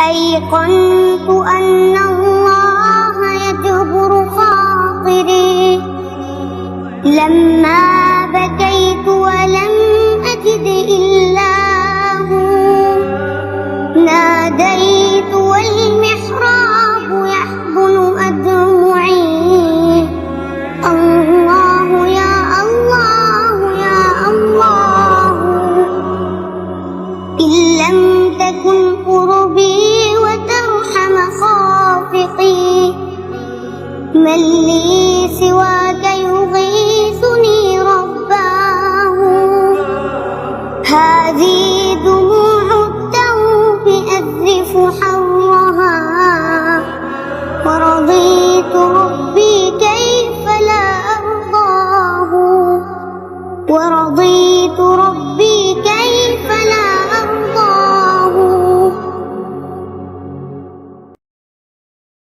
أيقنت أن الله يجبر خاطري لما بكيت ولم أجد إلا هو. ناديت والمحراب يحضن أدمعي، الله يا الله يا الله. إن لم تكن قربي وترحم خافقي، من لي سواك يغيثني رباه. هذه دموع التوب أذرف